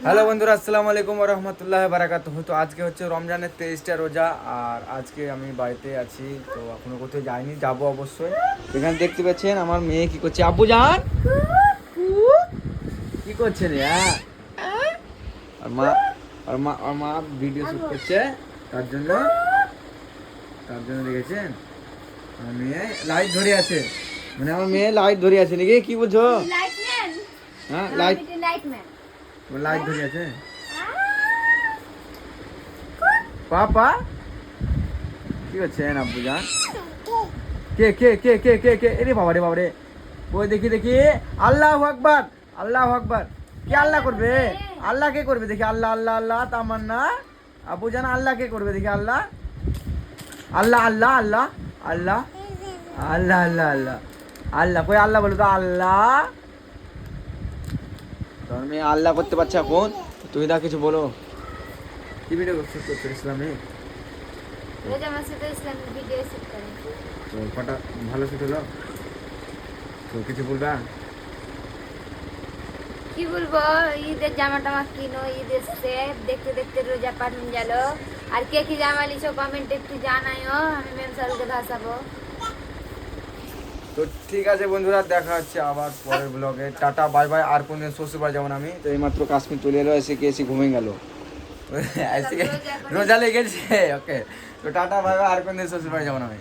Hello বন্ধুরা, আসসালামু আলাইকুম ওয়া রাহমাতুল্লাহি ওয়া বারাকাতুহু। তো আজকে হচ্ছে রমজানের 23টা রোজা, আর আজকে আমি বাড়িতে আছি। তো এখনো কোথাও যাইনি, যাবো অবশ্যই। এখানে দেখতে পাচ্ছেন আমার মেয়ে কি করছে। আব্বু জান কি করছেন? আর মা ভিডিও শুট করছে। তার জন্য দেখেছেন আমার মেয়ে লাইট ধরে আছে, মানে আমার মেয়ে লাইট ধরে আছে নাকি, কি বুঝছো? হ্যাঁ, লাইট ধরে আছে। পাপা কি করছেন আব্বু জান? কে কে কে কে কে কে এরে বাবা রে বাবা রে, ওই দেখি দেখি। আল্লাহু আকবার, আল্লাহু আকবার। কি আল্লাহ করবে? আল্লাহ কে করবে দেখি? আল্লাহ আল্লাহ আল্লাহ তামান্না। আব্বু জান আল্লাহ কে করবে দেখি? আল্লাহ আল্লাহ আল্লাহ আল্লাহ আল্লাহ আল্লাহ আল্লাহ আল্লাহ আল্লাহ কই আল্লাহ বলো তো। আল্লাহ, তোর মেয়ে আল্লাহ করতে পারছে এখন। তুমি না কিছু বলো। কি ভিডিও করছো ইসলামে? রোজা মাসে তো ইসলামিক ভিডিও শুট করেন। তো কটা ভালো শুট হলো? তো কিছু বলবা? কি বলবো, ঈদের জামা টামা কিনো, ঈদ এসছে, দেখতে দেখতে রোজা পাঠন গেল। আর কে কি জামা লিছো কমেন্টে একটু জানাইও, আমি মেম স্যারকে ভাসাবো। তো ঠিক আছে বন্ধুরা, দেখা হচ্ছে আবার পরের ব্লগে। Tata bye bye. আর কোনদিন শ্বশুর বাড়ি যাবো না আমি। তো এইমাত্র কাশ্মীর চলে এলো, এসে ঘুমিয়ে গেল। রোজা লেগেছে। ওকে, তো টাটা বাই বাই। আর কোনদিন শ্বশুর বাড়ি যাবো না আমি।